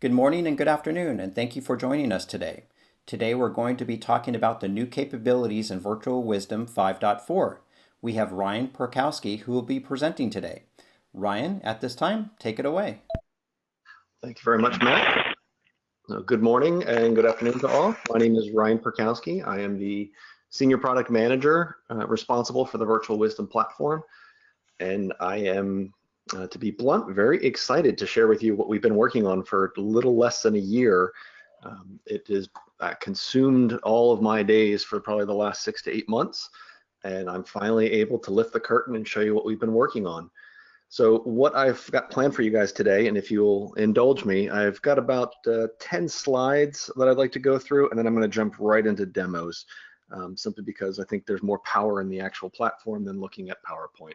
Good morning and good afternoon, and thank you for joining us today. Today we're going to be talking about the new capabilities in Virtual Wisdom 5.4. We have Ryan Perkowski who will be presenting today. Ryan, at this time, take it away. Thank you very much, Matt. Good morning and good afternoon to all. My name is Ryan Perkowski. I am the Senior Product Manager responsible for the Virtual Wisdom platform. And I am, to be blunt, very excited to share with you what we've been working on for a little less than a year. It has consumed all of my days for probably the last 6 to 8 months. And I'm finally able to lift the curtain and show you what we've been working on. So what I've got planned for you guys today, and if you'll indulge me, I've got about 10 slides that I'd like to go through, and then I'm going to jump right into demos, simply because I think there's more power in the actual platform than looking at PowerPoint.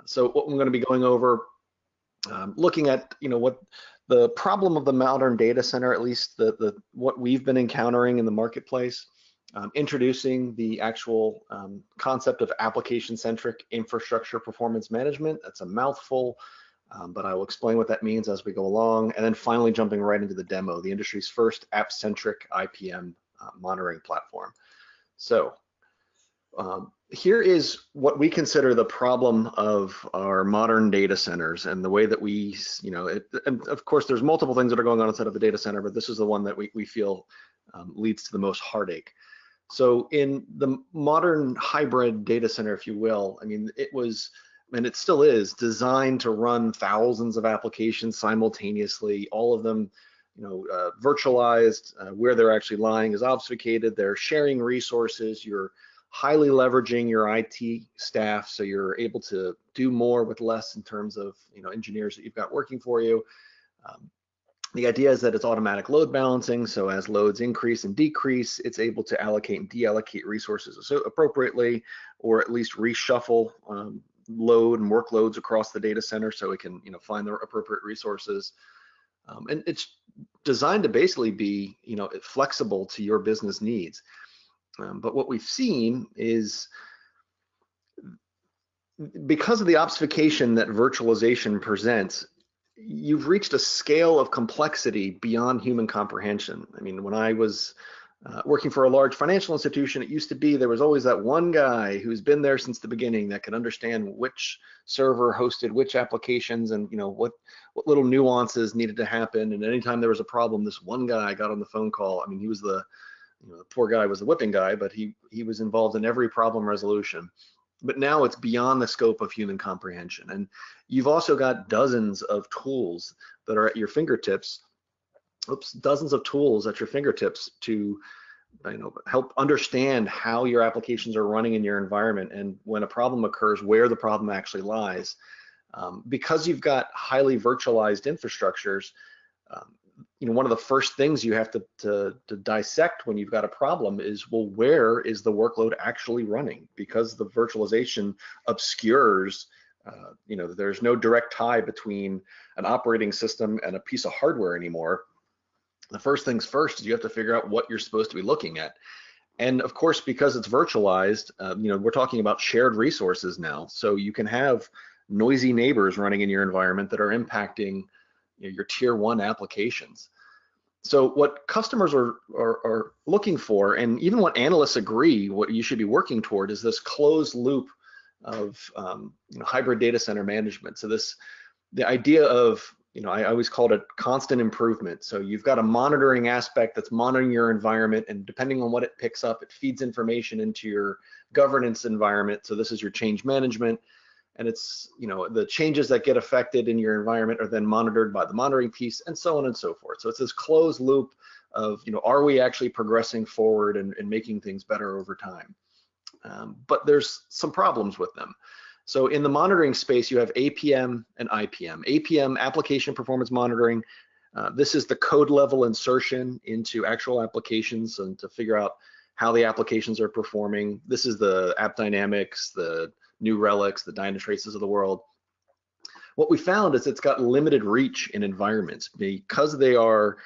So what I'm going to be going over, looking at, what the problem of the modern data center, at least what we've been encountering in the marketplace. Introducing the actual concept of application-centric infrastructure performance management. That's a mouthful, but I will explain what that means as we go along. And then finally jumping right into the demo, the industry's first app-centric IPM monitoring platform. So here is what we consider the problem of our modern data centers and the way that we, and of course there's multiple things that are going on inside of the data center, but this is the one that we feel leads to the most heartache. So in the modern hybrid data center, if you will, I mean, it was, and it still is, designed to run thousands of applications simultaneously, all of them, virtualized, where they're actually lying is obfuscated, they're sharing resources, you're highly leveraging your IT staff, so you're able to do more with less in terms of, engineers that you've got working for you. The idea is that it's automatic load balancing, so as loads increase and decrease, it's able to allocate and deallocate resources so appropriately, or at least reshuffle load and workloads across the data center so it can find the appropriate resources. And it's designed to basically be flexible to your business needs. But what we've seen is, because of the obfuscation that virtualization presents, you've reached a scale of complexity beyond human comprehension. I mean, when I was working for a large financial institution, it used to be there was always that one guy who's been there since the beginning that could understand which server hosted which applications and what little nuances needed to happen. And anytime there was a problem, this one guy got on the phone call. I mean, he was the poor guy was the whipping guy, but he was involved in every problem resolution. But now it's beyond the scope of human comprehension. And you've also got dozens of tools that are at your fingertips, dozens of tools at your fingertips to help understand how your applications are running in your environment, and when a problem occurs, where the problem actually lies. Because you've got highly virtualized infrastructures, one of the first things you have to dissect when you've got a problem is, well, where is the workload actually running? Because the virtualization obscures, there's no direct tie between an operating system and a piece of hardware anymore. The first things first is you have to figure out what you're supposed to be looking at. And of course, because it's virtualized, we're talking about shared resources now. So you can have noisy neighbors running in your environment that are impacting your tier 1 applications. So what customers are looking for, and even what analysts agree, what you should be working toward, is this closed loop of hybrid data center management. So the idea of, I always called it constant improvement. So you've got a monitoring aspect that's monitoring your environment, and depending on what it picks up, it feeds information into your governance environment. So this is your change management. And it's, the changes that get affected in your environment are then monitored by the monitoring piece, and so on and so forth. So it's this closed loop of, are we actually progressing forward and making things better over time? But there's some problems with them. So in the monitoring space, you have APM and IPM. APM, application performance monitoring. This is the code level insertion into actual applications and to figure out how the applications are performing. This is the App Dynamics, the New Relics, the Dynatraces of the world. What we found is it's got limited reach in environments because they are,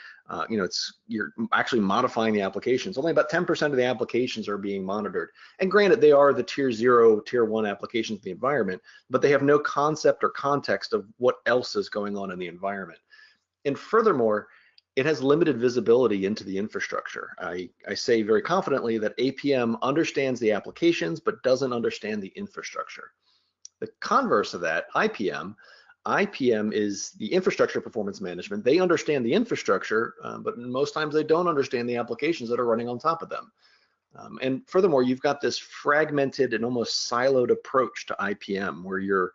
you're actually modifying the applications. Only about 10% of the applications are being monitored. And granted, they are the tier 0, tier 1 applications of the environment, but they have no concept or context of what else is going on in the environment. And furthermore, it has limited visibility into the infrastructure. I say very confidently that APM understands the applications, but doesn't understand the infrastructure. The converse of that, IPM is the infrastructure performance management. They understand the infrastructure, but most times they don't understand the applications that are running on top of them. And furthermore, you've got this fragmented and almost siloed approach to IPM, where your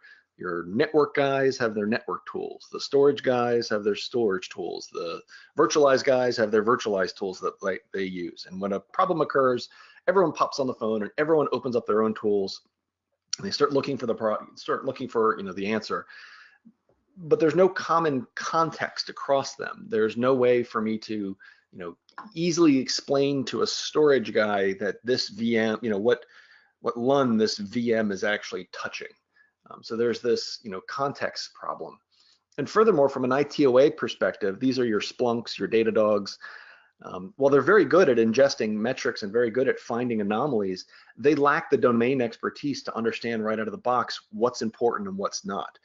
network guys have their network tools, the storage guys have their storage tools, the virtualized guys have their virtualized tools that they use. And when a problem occurs, everyone pops on the phone and everyone opens up their own tools. And they start looking for the answer. But there's no common context across them. There's no way for me to easily explain to a storage guy that this VM, what LUN this VM is actually touching. So there's this context problem. And furthermore, from an ITOA perspective, these are your Splunks, your Datadogs. While they're very good at ingesting metrics and very good at finding anomalies, they lack the domain expertise to understand right out of the box what's important and what's not.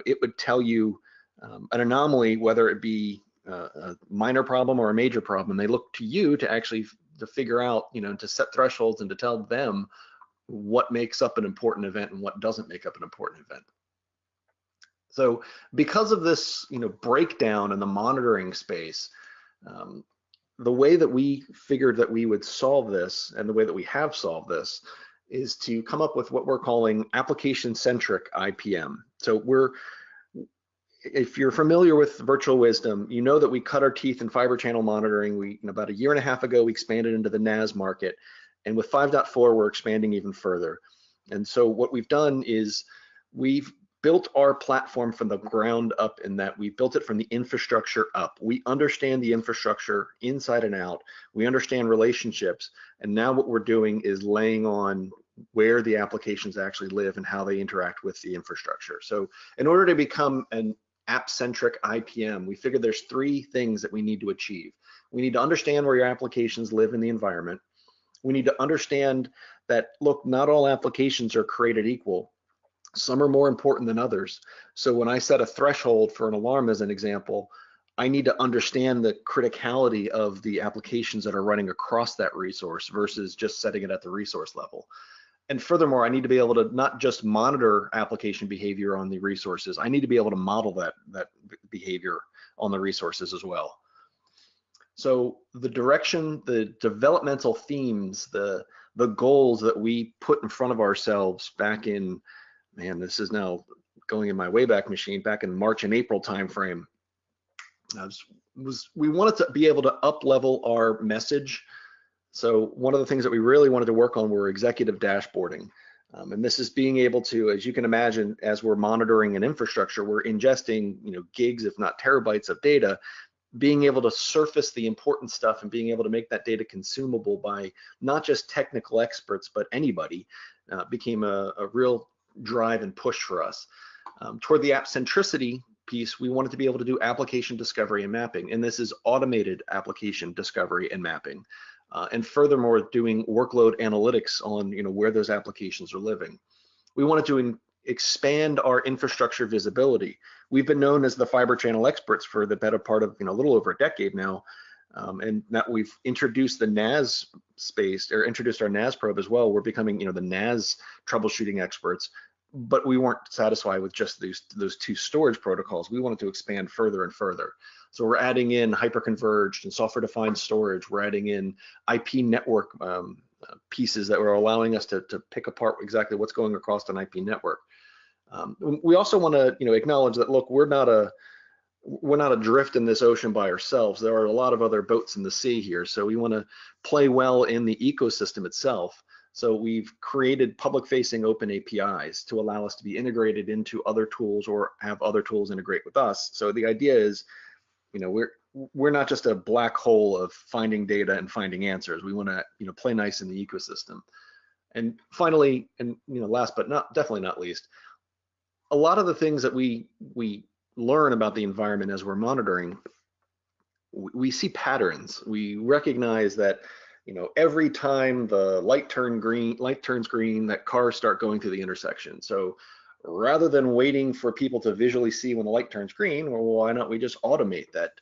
It would tell you an anomaly, whether it be a minor problem or a major problem. They look to you to actually figure out, to set thresholds and to tell them what makes up an important event and what doesn't make up an important event. So because of this, breakdown in the monitoring space, the way that we figured that we would solve this, and the way that we have solved this, is to come up with what we're calling application-centric IPM. So if you're familiar with VirtualWisdom, you know that we cut our teeth in fiber channel monitoring. About a year and a half ago, we expanded into the NAS market. And with 5.4, we're expanding even further. And so what we've done is we've built our platform from the ground up, in that we built it from the infrastructure up. We understand the infrastructure inside and out. We understand relationships. And now what we're doing is laying on where the applications actually live and how they interact with the infrastructure. So in order to become an app-centric IPM, we figured there's 3 things that we need to achieve. We need to understand where your applications live in the environment. We need to understand that, look, not all applications are created equal. Some are more important than others. So when I set a threshold for an alarm, as an example, I need to understand the criticality of the applications that are running across that resource versus just setting it at the resource level. And furthermore, I need to be able to not just monitor application behavior on the resources, I need to be able to model that behavior on the resources as well. So the direction, the developmental themes, the goals that we put in front of ourselves back in, man, this is now going in my Wayback Machine, back in March and April timeframe, we wanted to be able to up-level our message. So one of the things that we really wanted to work on were executive dashboarding. And this is being able to, as you can imagine, as we're monitoring an infrastructure, we're ingesting gigs, if not terabytes of data. Being able to surface the important stuff and being able to make that data consumable by not just technical experts, but anybody, became a real drive and push for us. Toward the app centricity piece, we wanted to be able to do application discovery and mapping, and this is automated application discovery and mapping. And furthermore, doing workload analytics on where those applications are living. We wanted to expand our infrastructure visibility. We've been known as the fiber channel experts for the better part of a little over a decade now, and that we've introduced the NAS space, or introduced our NAS probe as well. We're becoming the NAS troubleshooting experts, but we weren't satisfied with just those 2 storage protocols. We wanted to expand further and further. So we're adding in hyperconverged and software-defined storage. We're adding in IP network pieces that are allowing us to pick apart exactly what's going across an IP network. We also want to acknowledge that, look, we're not adrift in this ocean by ourselves. There are a lot of other boats in the sea here. So we want to play well in the ecosystem itself. So we've created public-facing open APIs to allow us to be integrated into other tools or have other tools integrate with us. So the idea is, we're not just a black hole of finding data and finding answers. We want to play nice in the ecosystem. And finally, and last but definitely not least, a lot of the things that we learn about the environment as we're monitoring, we see patterns. We recognize that every time the light turns green, that cars start going through the intersection. So rather than waiting for people to visually see when the light turns green, well, why don't we just automate that?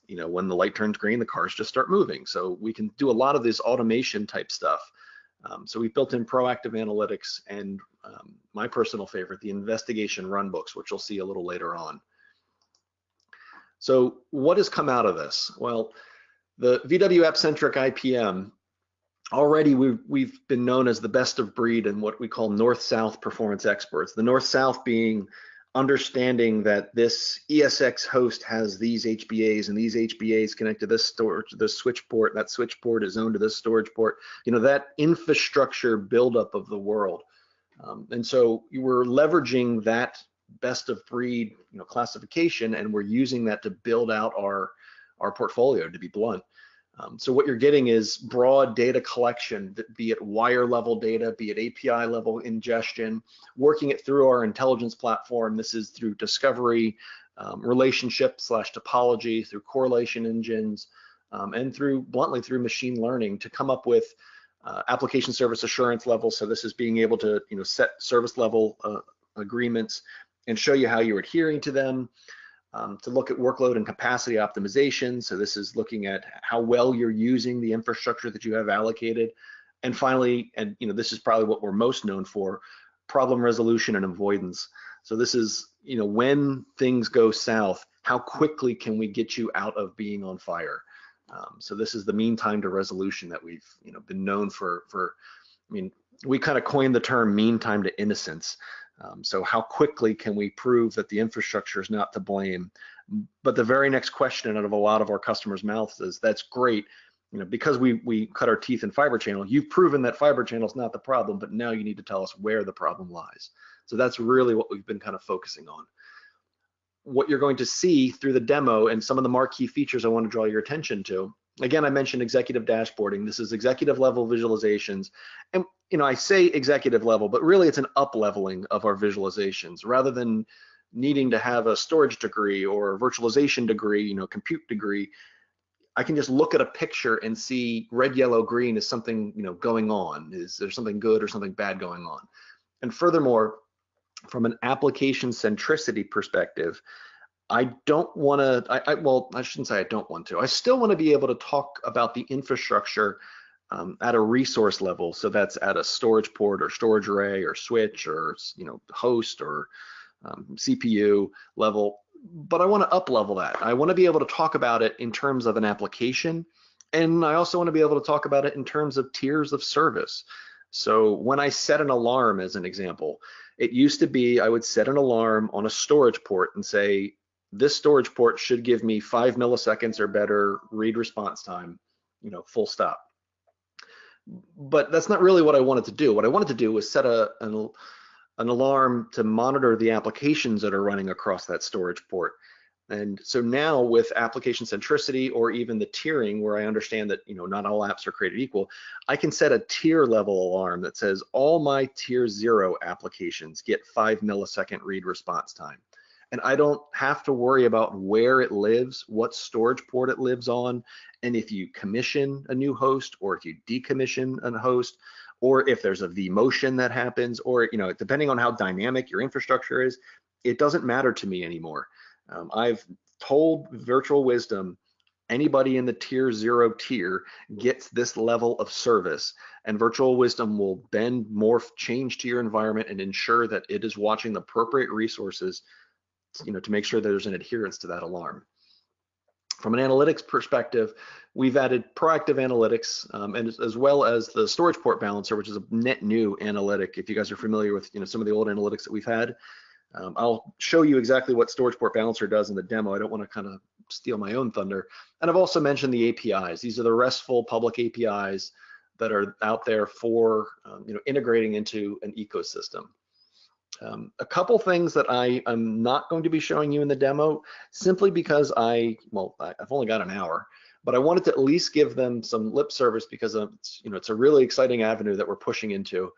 When the light turns green, the cars just start moving. So we can do a lot of this automation type stuff. So we built in proactive analytics and my personal favorite, the investigation run books, which you'll see a little later on. So what has come out of this? Well, the VW App-centric IPM, already we've been known as the best of breed in what we call north-south performance experts. The north-south being understanding that this ESX host has these HBAs and these HBAs connect to this storage, this switch port, that switch port is owned to this storage port, that infrastructure buildup of the world. And so you were leveraging that best of breed classification, and we're using that to build out our portfolio, to be blunt. So what you're getting is broad data collection, be it wire level data, be it API level ingestion, working it through our intelligence platform. This is through discovery, relationship / topology, through correlation engines, and bluntly through machine learning to come up with application service assurance levels. So this is being able to set service level agreements and show you how you're adhering to them. To look at workload and capacity optimization. So this is looking at how well you're using the infrastructure that you have allocated. And finally, and this is probably what we're most known for, problem resolution and avoidance. So this is, when things go south, how quickly can we get you out of being on fire? So this is the mean time to resolution that we've, been known for. We kind of coined the term mean time to innocence. So how quickly can we prove that the infrastructure is not to blame? But the very next question out of a lot of our customers' mouths is, that's great, because we cut our teeth in fiber channel, you've proven that fiber channel is not the problem, but now you need to tell us where the problem lies. So that's really what we've been kind of focusing on. What you're going to see through the demo and some of the marquee features I want to draw your attention to. Again, I mentioned executive dashboarding. This is executive level visualizations. And I say executive level, but really it's an up leveling of our visualizations. Rather than needing to have a storage degree or a virtualization degree, compute degree, I can just look at a picture and see red, yellow, green is something going on. Is there something good or something bad going on? And furthermore, from an application centricity perspective, I don't want to, well, I shouldn't say I don't want to. I still want to be able to talk about the infrastructure at a resource level. So that's at a storage port or storage array or switch or host or CPU level. But I want to up level that. I want to be able to talk about it in terms of an application. And I also want to be able to talk about it in terms of tiers of service. So when I set an alarm, as an example, it used to be I would set an alarm on a storage port and say, this storage port should give me 5 milliseconds or better read response time, full stop. But that's not really what I wanted to do. What I wanted to do was set an alarm to monitor the applications that are running across that storage port. And so now with application centricity, or even the tiering, where I understand that not all apps are created equal, I can set a tier level alarm that says all my tier 0 applications get 5 millisecond read response time. And I don't have to worry about where it lives, what storage port it lives on, and if you commission a new host, or if you decommission a host, or if there's a vMotion that happens, or depending on how dynamic your infrastructure is, it doesn't matter to me anymore. I've told VirtualWisdom, anybody in the tier 0 tier gets this level of service, and VirtualWisdom will bend, morph, change to your environment and ensure that it is watching the appropriate resources to make sure that there's an adherence to that alarm. From an analytics perspective, we've added proactive analytics, and as well as the storage port balancer, which is a net new analytic. If you guys are familiar with some of the old analytics that we've had, I'll show you exactly what storage port balancer does in the demo. I don't want to kind of steal my own thunder. And I've also mentioned the APIs. These are the RESTful public APIs that are out there for integrating into an ecosystem. A couple things that I am not going to be showing you in the demo, simply because I've only got an hour, but I wanted to at least give them some lip service because it's a really exciting avenue that we're pushing into.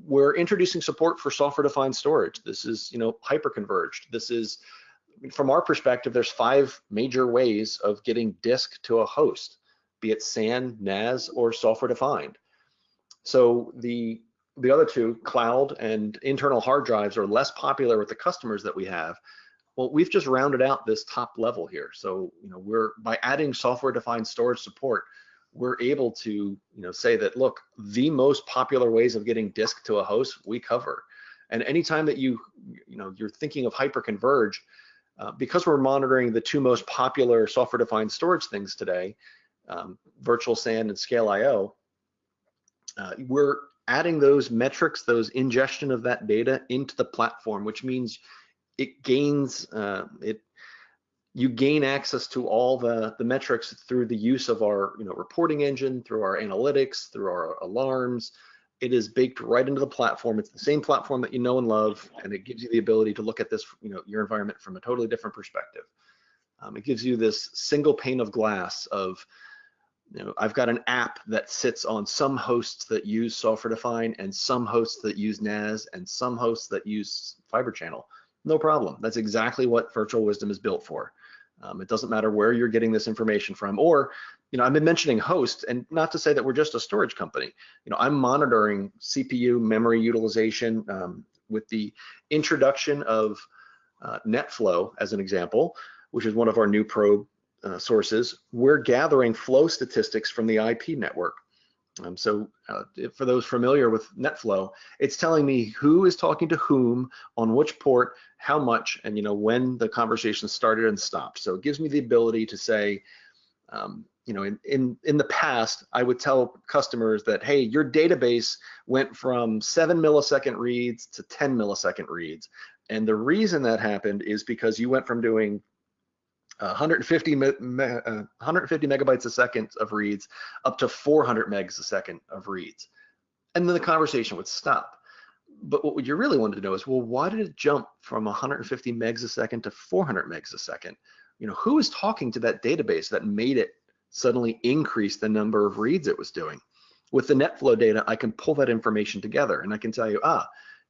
We're introducing support for software-defined storage. This is hyperconverged. This is, from our perspective, there's 5 major ways of getting disk to a host, be it SAN, NAS, or software-defined. So the other two, cloud and internal hard drives, are less popular with the customers that we have. Well, we've just rounded out this top level here. So, we're, by adding software-defined storage support, we're able to, say that, look, the most popular ways of getting disk to a host, we cover. And anytime that you're thinking of hyperconverge, because we're monitoring the two most popular software-defined storage things today, Virtual SAN and Scale IO, we're adding those metrics, those ingestion of that data into the platform, which means it gains, you gain access to all the metrics through the use of our reporting engine, through our analytics, through our alarms. It is baked right into the platform. It's the same platform that you know and love, and it gives you the ability to look at this, your environment from a totally different perspective. It gives you this single pane of glass of, I've got an app that sits on some hosts that use software defined, and some hosts that use NAS, and some hosts that use Fiber Channel. No problem. That's exactly what VirtualWisdom is built for. It doesn't matter where you're getting this information from, or, I've been mentioning host, and not to say that we're just a storage company. I'm monitoring CPU memory utilization with the introduction of NetFlow as an example, which is one of our new probe sources. We're gathering flow statistics from the IP network. For those familiar with NetFlow, it's telling me who is talking to whom, on which port, how much, and when the conversation started and stopped. So it gives me the ability to say, in the past, I would tell customers that, hey, your database went from 7 millisecond reads to 10 millisecond reads. And the reason that happened is because you went from doing 150 megabytes a second of reads up to 400 megs a second of reads. And then the conversation would stop. But what you really wanted to know is, well, why did it jump from 150 megs a second to 400 megs a second? Who is talking to that database that made it suddenly increase the number of reads it was doing? With the NetFlow data, I can pull that information together, and I can tell you,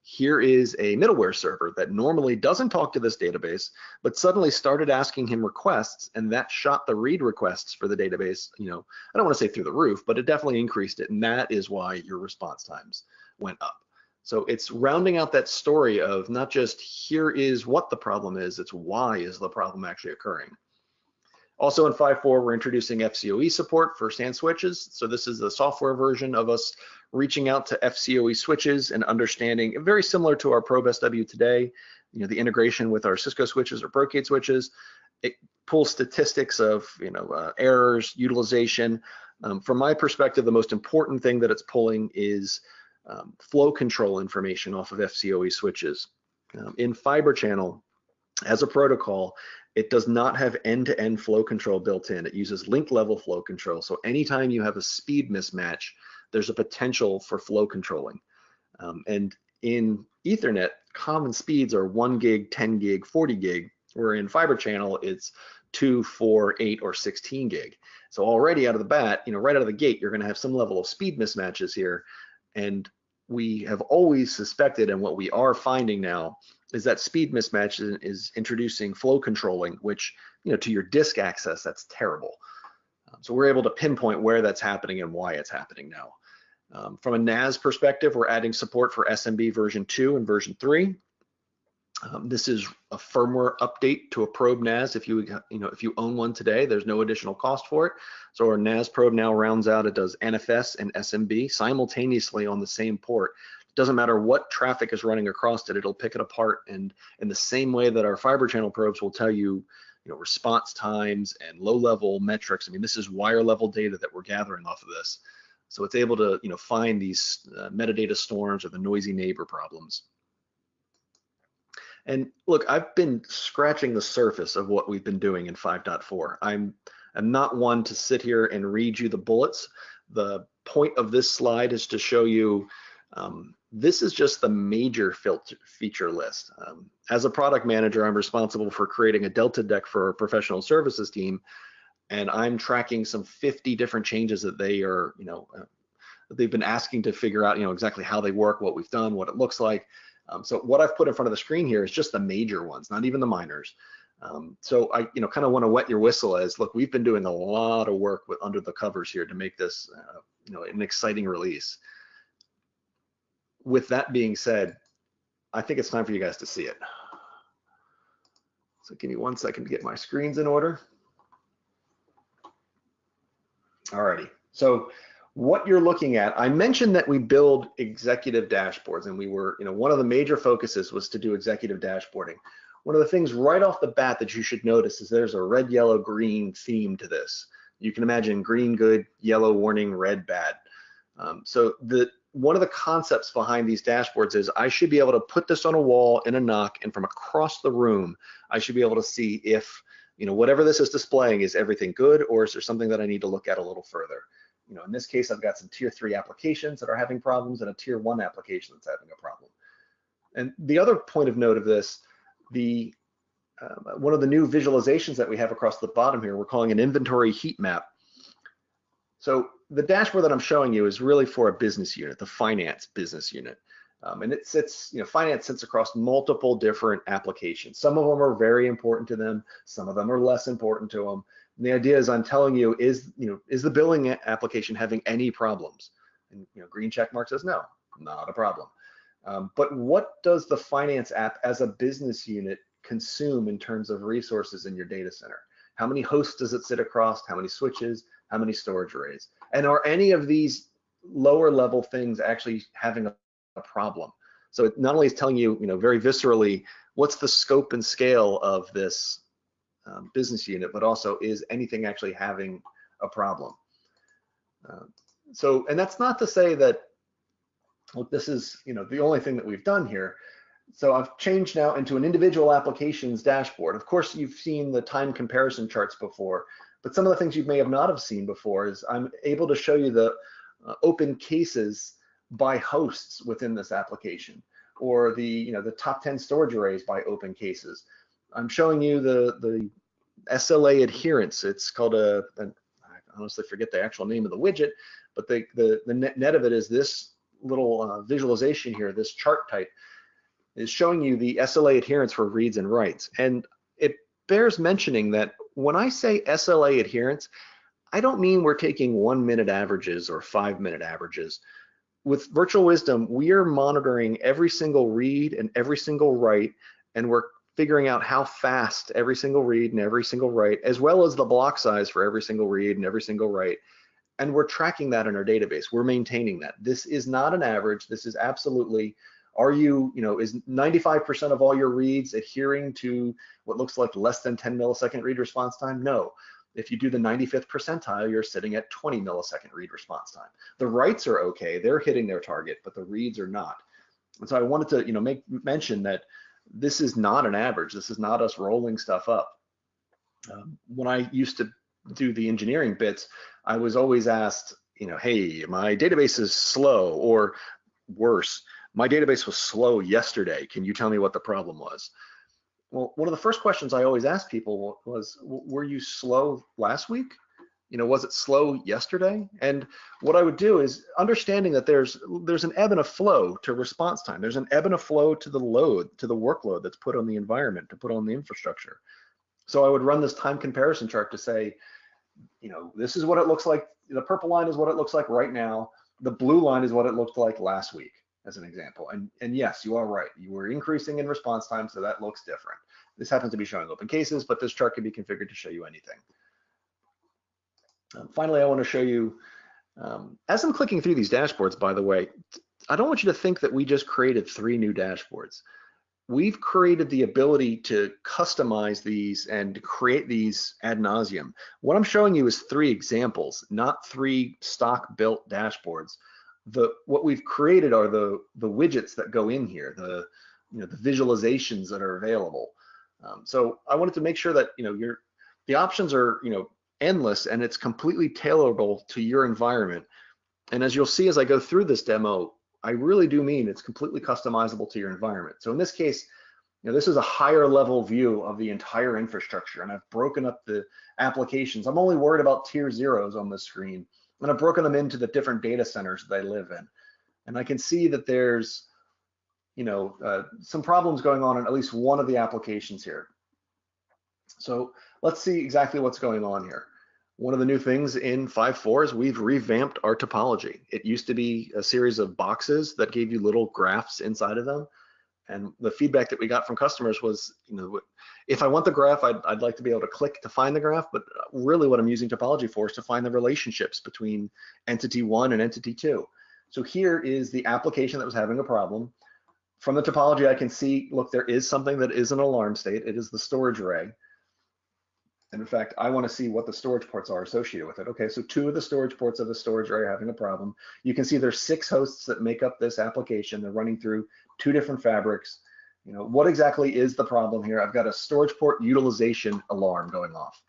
here is a middleware server that normally doesn't talk to this database, but suddenly started asking him requests, and that shot the read requests for the database, I don't want to say through the roof, but it definitely increased it, and that is why your response times went up. So it's rounding out that story of not just here is what the problem is, it's why is the problem actually occurring. Also in 5.4, we're introducing FCOE support for SAN switches. So this is the software version of us reaching out to FCOE switches and understanding, very similar to our Probe SW today, the integration with our Cisco switches or Brocade switches. It pulls statistics of errors, utilization. From my perspective, the most important thing that it's pulling is flow control information off of FCOE switches. In Fiber Channel, as a protocol, it does not have end-to-end flow control built in. It uses link level flow control. So anytime you have a speed mismatch, there's a potential for flow controlling. And in Ethernet, common speeds are 1 gig, 10 gig, 40 gig, where in Fiber Channel, it's 2, 4, 8, or 16 gig. So already out of the bat, right out of the gate, you're gonna have some level of speed mismatches here. And we have always suspected, and what we are finding now, is that speed mismatch is introducing flow controlling, which, to your disk access, that's terrible. So we're able to pinpoint where that's happening and why it's happening now. From a NAS perspective, we're adding support for SMB version 2 and version 3. This is a firmware update to a probe NAS. If you own one today, there's no additional cost for it. So our NAS probe now rounds out, it does NFS and SMB simultaneously on the same port. Doesn't matter what traffic is running across it, it'll pick it apart, and in the same way that our Fiber Channel probes will tell you, response times and low-level metrics. I mean, this is wire-level data that we're gathering off of this, so it's able to, find these metadata storms or the noisy neighbor problems. And look, I've been scratching the surface of what we've been doing in 5.4. I'm not one to sit here and read you the bullets. The point of this slide is to show you. This is just the major feature list. As a product manager, I'm responsible for creating a Delta deck for our professional services team, and I'm tracking some 50 different changes that they are, they've been asking to figure out, exactly how they work, what we've done, what it looks like. So what I've put in front of the screen here is just the major ones, not even the minors. So I, kind of want to wet your whistle as, look, we've been doing a lot of work under the covers here to make this, an exciting release. with that being said, I think it's time for you guys to see it. So give me 1 second to get my screens in order. Alrighty, so what you're looking at, I mentioned that we build executive dashboards, and we were, one of the major focuses was to do executive dashboarding. One of the things right off the bat that you should notice is there's a red, yellow, green theme to this. You can imagine green good, yellow warning, red bad. So one of the concepts behind these dashboards is I should be able to put this on a wall in a NUC, and from across the room, I should be able to see if, whatever this is displaying, is everything good, or is there something that I need to look at a little further? In this case, I've got some tier 3 applications that are having problems and a tier 1 application that's having a problem. And the other point of note of this, one of the new visualizations that we have across the bottom here, we're calling an inventory heat map. So the dashboard that I'm showing you is really for a business unit, the finance business unit. And it sits, finance sits across multiple different applications. Some of them are very important to them. Some of them are less important to them. And the idea is I'm telling you, is the billing application having any problems? And green check mark says no, not a problem. But what does the finance app as a business unit consume in terms of resources in your data center? How many hosts does it sit across? How many switches? How many storage arrays? And are any of these lower level things actually having a problem? So it not only is telling you, very viscerally, what's the scope and scale of this business unit, but also is anything actually having a problem? And that's not to say that, look, this is, the only thing that we've done here. So I've changed now into an individual applications dashboard. Of course, you've seen the time comparison charts before, but some of the things you may have not have seen before is I'm able to show you the open cases by hosts within this application, or the top 10 storage arrays by open cases. I'm showing you the SLA adherence. It's called I honestly forget the actual name of the widget, but the net of it is this little visualization here. This chart type is showing you the SLA adherence for reads and writes. And it bears mentioning that when I say SLA adherence, I don't mean we're taking 1 minute averages or 5 minute averages. With VirtualWisdom, we are monitoring every single read and every single write, and we're figuring out how fast every single read and every single write, as well as the block size for every single read and every single write. And we're tracking that in our database. We're maintaining that. This is not an average. This is absolutely, is 95% of all your reads adhering to what looks like less than 10 millisecond read response time? No. If you do the 95th percentile, you're sitting at 20 millisecond read response time. The writes are okay, they're hitting their target, but the reads are not. And so I wanted to, make mention that this is not an average. This is not us rolling stuff up. When I used to do the engineering bits, I was always asked, hey, my database is slow, or worse, my database was slow yesterday. Can you tell me what the problem was? Well, one of the first questions I always asked people was, were you slow last week? Was it slow yesterday? And what I would do is understanding that there's an ebb and a flow to response time. There's an ebb and a flow to the load, to the workload that's put on the environment, to put on the infrastructure. So I would run this time comparison chart to say, this is what it looks like. The purple line is what it looks like right now. The blue line is what it looked like last week, as an example. And yes, you are right. You were increasing in response time, so that looks different. This happens to be showing open cases, but this chart can be configured to show you anything. Finally, I want to show you, as I'm clicking through these dashboards, by the way, I don't want you to think that we just created 3 new dashboards. We've created the ability to customize these and create these ad nauseum. What I'm showing you is 3 examples, not 3 stock built dashboards. What we've created are the widgets that go in here, the visualizations that are available. So I wanted to make sure that the options are endless, and it's completely tailorable to your environment. And as you'll see as I go through this demo, I really do mean it's completely customizable to your environment. So in this case, this is a higher level view of the entire infrastructure, and I've broken up the applications. I'm only worried about tier 0s on the screen, and I've broken them into the different data centers that I live in. And I can see that there's some problems going on in at least one of the applications here. So let's see exactly what's going on here. One of the new things in 5.4 is we've revamped our topology. It used to be a series of boxes that gave you little graphs inside of them. And the feedback that we got from customers was, if I want the graph, I'd like to be able to click to find the graph, but really what I'm using topology for is to find the relationships between entity 1 and entity 2. So here is the application that was having a problem. From the topology, I can see, look, there is something that is an alarm state. It is the storage array. And in fact, I want to see what the storage ports are associated with it. Okay, so 2 of the storage ports of the storage array are having a problem. You can see there's 6 hosts that make up this application. They're running through 2 different fabrics. What exactly is the problem here? I've got a storage port utilization alarm going off.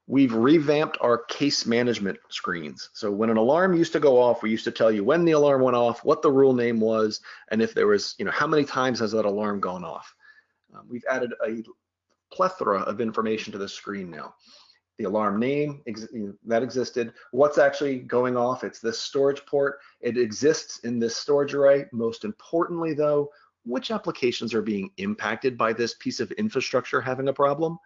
We've revamped our case management screens. So when an alarm used to go off, we used to tell you when the alarm went off, what the rule name was, and if there was, how many times has that alarm gone off. We've added a plethora of information to the screen now. The alarm name that existed, what's actually going off, it's this storage port, it exists in this storage array. Most importantly though, which applications are being impacted by this piece of infrastructure having a problem?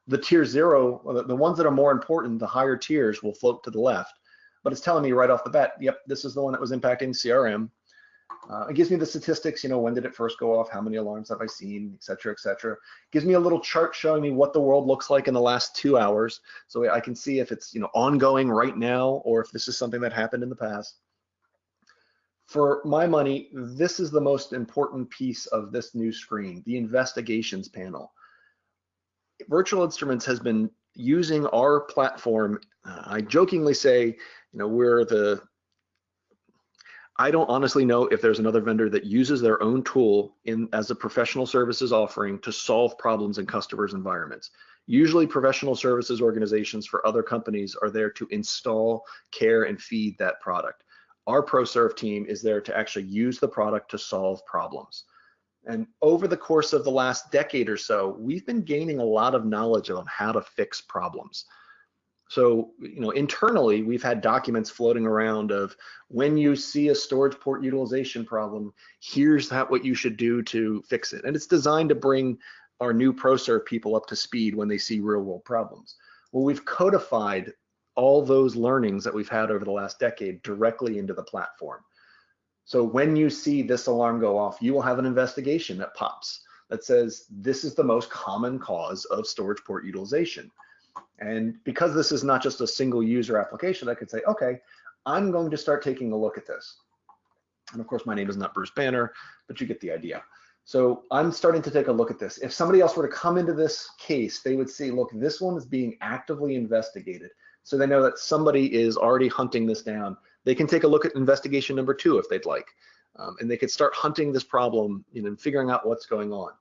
The tier 0, the ones that are more important, the higher tiers will float to the left, but it's telling me right off the bat, yep, this is the one that was impacting CRM. It gives me the statistics, when did it first go off, how many alarms have I seen, et cetera, et cetera. Gives me a little chart showing me what the world looks like in the last 2 hours, so I can see if it's ongoing right now or if this is something that happened in the past. For my money, this is the most important piece of this new screen, the investigations panel. Virtual Instruments has been using our platform. I jokingly say, I don't honestly know if there's another vendor that uses their own tool as a professional services offering to solve problems in customers' environments. Usually professional services organizations for other companies are there to install, care, and feed that product. Our ProServe team is there to actually use the product to solve problems. And over the course of the last decade or so, we've been gaining a lot of knowledge on how to fix problems. So, internally, we've had documents floating around of when you see a storage port utilization problem, here's what you should do to fix it. And it's designed to bring our new ProServe people up to speed when they see real world problems. Well, we've codified all those learnings that we've had over the last decade directly into the platform. So when you see this alarm go off, you will have an investigation that pops that says this is the most common cause of storage port utilization. And because this is not just a single user application, I could say, okay, I'm going to start taking a look at this. And of course, my name is not Bruce Banner, but you get the idea. So I'm starting to take a look at this. If somebody else were to come into this case, they would see, look, this one is being actively investigated. So they know that somebody is already hunting this down. They can take a look at investigation number 2 if they'd like. And they could start hunting this problem, and figuring out what's going on.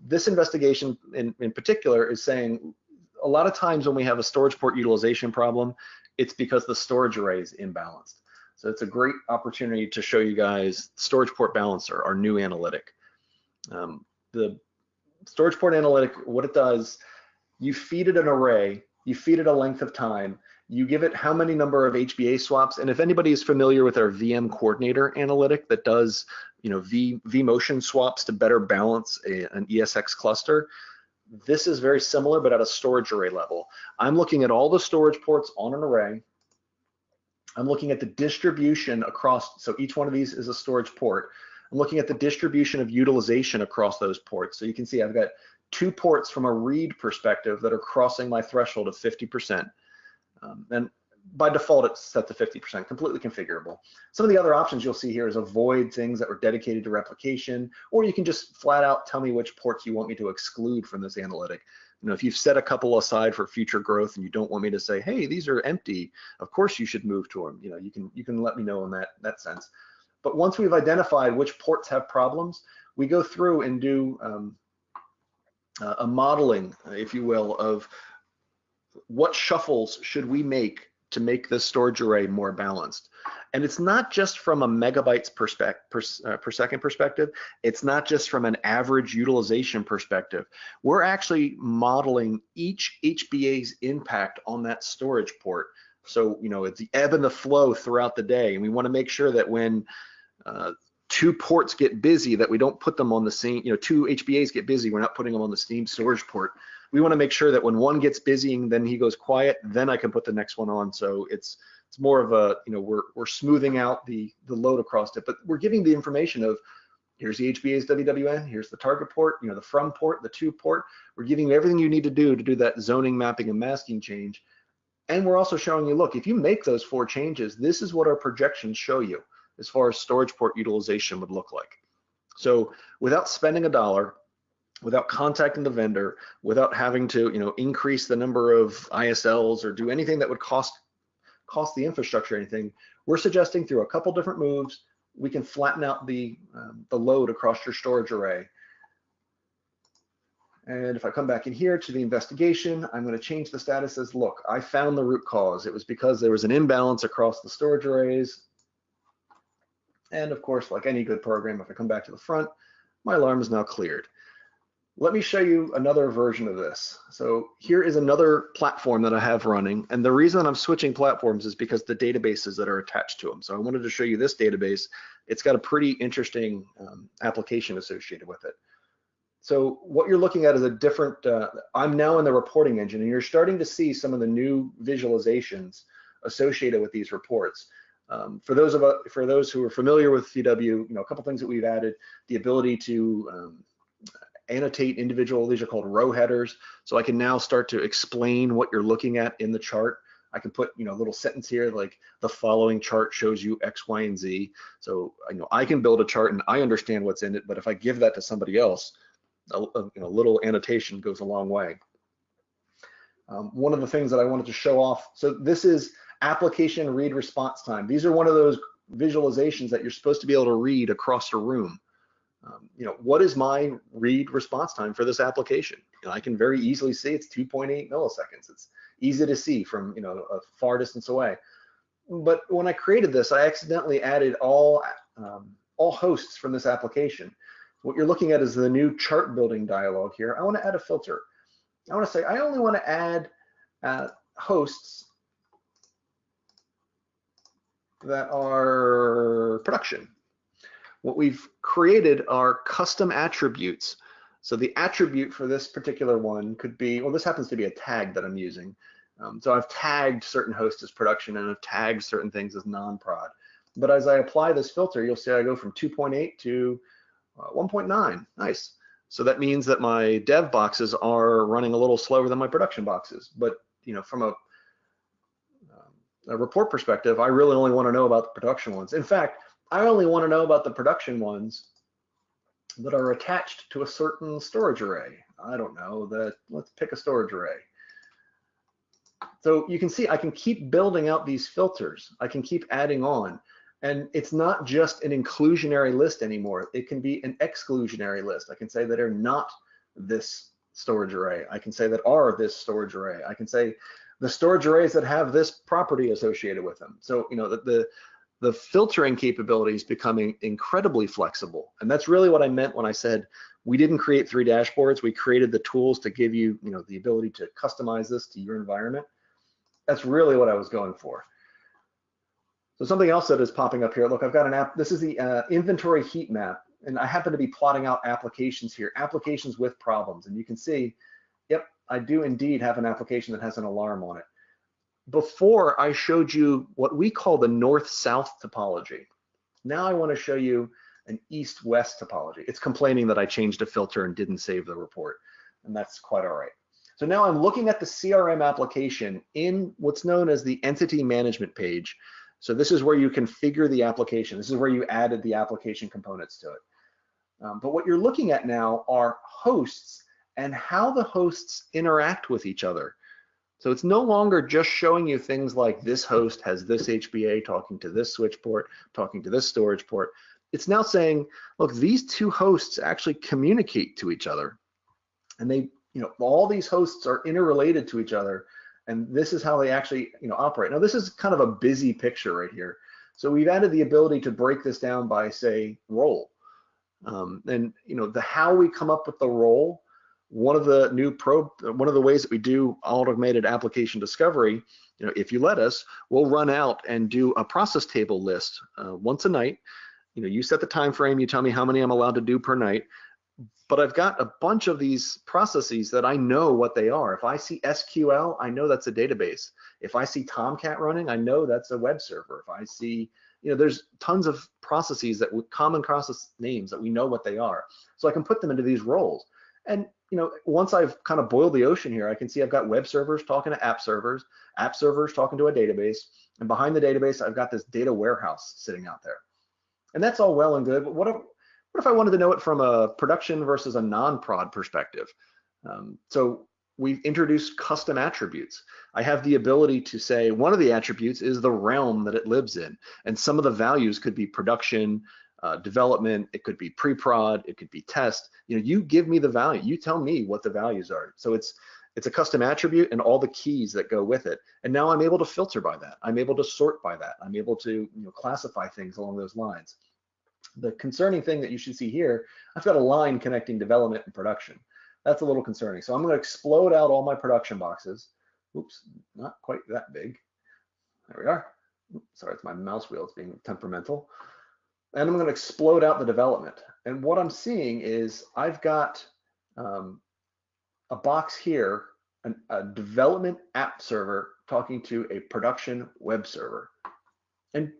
This investigation in particular is saying, a lot of times when we have a storage port utilization problem, it's because the storage array is imbalanced. So it's a great opportunity to show you guys storage port balancer, our new analytic. The storage port analytic, what it does, you feed it an array, you feed it a length of time, you give it how many number of HBA swaps, and if anybody is familiar with our VM coordinator analytic that does vMotion swaps to better balance an ESX cluster, this is very similar, but at a storage array level. I'm looking at all the storage ports on an array. I'm looking at the distribution across, so each one of these is a storage port. I'm looking at the distribution of utilization across those ports. So you can see I've got 2 ports from a read perspective that are crossing my threshold of 50%. And by default, it's set to 50%, completely configurable. Some of the other options you'll see here is avoid things that were dedicated to replication, or you can just flat out tell me which ports you want me to exclude from this analytic. If you've set a couple aside for future growth and you don't want me to say, hey, these are empty, of course you should move to them. You can let me know in that sense. But once we've identified which ports have problems, we go through and do a modeling, if you will, of what shuffles should we make to make this storage array more balanced. And it's not just from a megabytes per second perspective. It's not just from an average utilization perspective. We're actually modeling each HBA's impact on that storage port. So, it's the ebb and the flow throughout the day. And we want to make sure that when 2 ports get busy, that we don't put them on the same, 2 HBAs get busy, we're not putting them on the same storage port. we want to make sure that when one gets busy and then he goes quiet, then I can put the next one on. So it's more of a, we're smoothing out the load across it, but we're giving the information of, here's the HBA's WWN, here's the target port, the from port, the to port. We're giving you everything you need to do that zoning, mapping, and masking change. And we're also showing you, look, if you make those 4 changes, this is what our projections show you as far as storage port utilization would look like. So without spending a dollar, without contacting the vendor, without having to, increase the number of ISLs or do anything that would cost the infrastructure or anything, we're suggesting through a couple different moves, we can flatten out the load across your storage array. And if I come back in here to the investigation, I'm going to change the status as, look, I found the root cause. It was because there was an imbalance across the storage arrays. And of course, like any good program, if I come back to the front, my alarm is now cleared. Let me show you another version of this. So here is another platform that I have running. And the reason I'm switching platforms is because the databases that are attached to them. So I wanted to show you this database. It's got a pretty interesting application associated with it. So what you're looking at is a different, I'm now in the reporting engine, and you're starting to see some of the new visualizations associated with these reports. For those who are familiar with VW, a couple things that we've added, the ability to annotate individual, these are called row headers. So I can now start to explain what you're looking at in the chart. I can put, a little sentence here like the following chart shows you X, Y, and Z. So I can build a chart and I understand what's in it, but if I give that to somebody else, a little annotation goes a long way. One of the things that I wanted to show off, so this is application read response time. These are one of those visualizations that you're supposed to be able to read across a room. What is my read response time for this application? I can very easily see it's 2.8 milliseconds. It's easy to see from a far distance away. But when I created this, I accidentally added all hosts from this application. What you're looking at is the new chart building dialog here. I want to add a filter. I want to say I only want to add hosts that are production. What we've created are custom attributes. So the attribute for this particular one could be, well, this happens to be a tag that I'm using. So I've tagged certain hosts as production and I've tagged certain things as non-prod. But as I apply this filter, you'll see I go from 2.8 to 1.9. Nice. So that means that my dev boxes are running a little slower than my production boxes. But from a report perspective, I really only want to know about the production ones. In fact, I only want to know about the production ones that are attached to a certain storage array. I don't know, let's pick a storage array. So you can see I can keep building out these filters. I can keep adding on. And it's not just an inclusionary list anymore. It can be an exclusionary list. I can say that are not this storage array. I can say that are this storage array. I can say the storage arrays that have this property associated with them. So the filtering capability is becoming incredibly flexible. And that's really what I meant when I said we didn't create 3 dashboards. We created the tools to give you, the ability to customize this to your environment. That's really what I was going for. So something else that is popping up here, look, I've got an app. This is the inventory heat map. And I happen to be plotting out applications here, applications with problems. And you can see, yep, I do indeed have an application that has an alarm on it. Before I showed you what we call the north-south topology. Now I want to show you an east-west topology. It's complaining that I changed a filter and didn't save the report, and that's quite all right. So now I'm looking at the CRM application in what's known as the entity management page. So this is where you configure the application. This is where you added the application components to it. But what you're looking at now are hosts and how the hosts interact with each other. So it's no longer just showing you things like this host has this HBA talking to this switch port, talking to this storage port. It's now saying, look, these 2 hosts actually communicate to each other. And they, all these hosts are interrelated to each other. And this is how they actually, operate. Now this is kind of a busy picture right here. So we've added the ability to break this down by, say, role. And how we come up with the role. One of the ways that we do automated application discovery, if you let us, we'll run out and do a process table list once a night. You set the time frame, you tell me how many I'm allowed to do per night. but I've got a bunch of these processes that I know what they are. If I see SQL, I know that's a database. If I see Tomcat running, I know that's a web server. If I see, there's tons of processes that with common process names that we know what they are. So I can put them into these roles. And once I've kind of boiled the ocean here, I can see I've got web servers talking to app servers talking to a database, and behind the database, I've got this data warehouse sitting out there. And that's all well and good, but what if I wanted to know it from a production versus a non-prod perspective? So we've introduced custom attributes. I have the ability to say one of the attributes is the realm that it lives in, and some of the values could be production, development, it could be pre-prod, it could be test. You give me the value, you tell me what the values are. So it's a custom attribute and all the keys that go with it. And now I'm able to filter by that. I'm able to sort by that. I'm able to classify things along those lines. The concerning thing that you should see here, I've got a line connecting development and production. That's a little concerning. So I'm going to explode out all my production boxes. Oops, not quite that big. There we are. Oops, sorry, it's my mouse wheel. It's being temperamental. And I'm going to explode out the development. And what I'm seeing is I've got a box here, a development app server talking to a production web server. And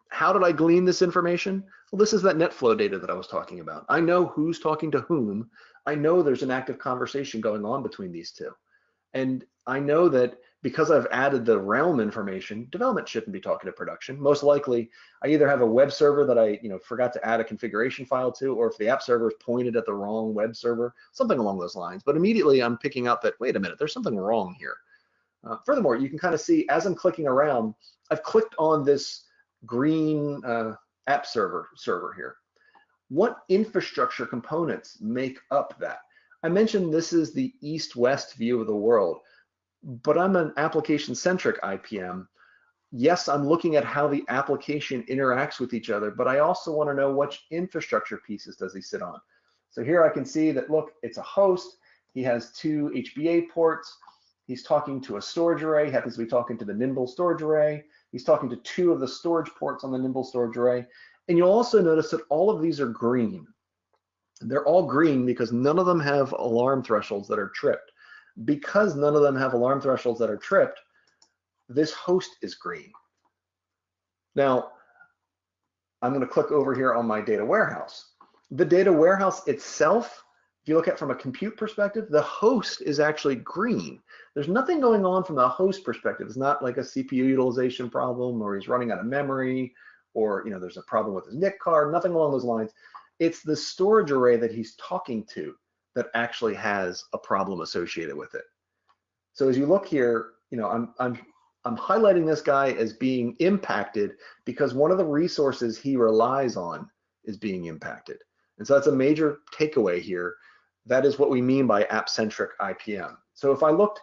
how did I glean this information? Well, this is that NetFlow data that I was talking about. I know who's talking to whom. I know there's an active conversation going on between these two. And I know that because I've added the realm information, development shouldn't be talking to production. Most likely, I either have a web server that I forgot to add a configuration file to, or if the app server is pointed at the wrong web server, something along those lines. But immediately I'm picking up that, wait a minute, there's something wrong here. Furthermore, you can kind of see as I'm clicking around, I've clicked on this green app server here. What infrastructure components make up that? I mentioned this is the east-west view of the world, but I'm an application-centric IPM. Yes, I'm looking at how the application interacts with each other, but I also want to know which infrastructure pieces does he sit on. So here I can see that, look, it's a host. He has 2 HBA ports. He's talking to a storage array. He happens to be talking to the Nimble storage array. He's talking to 2 of the storage ports on the Nimble storage array. And you'll also notice that all of these are green. They're all green because none of them have alarm thresholds that are tripped. Because none of them have alarm thresholds that are tripped, this host is green. Now, I'm going to click over here on my data warehouse. The data warehouse itself, if you look at from a compute perspective, the host is actually green. There's nothing going on from the host perspective. It's not like a CPU utilization problem, or he's running out of memory, or there's a problem with his NIC card, nothing along those lines. It's the storage array that he's talking to that actually has a problem associated with it. So as you look here, I'm highlighting this guy as being impacted because one of the resources he relies on is being impacted. And so that's a major takeaway here. That is what we mean by app-centric IPM. So if I looked,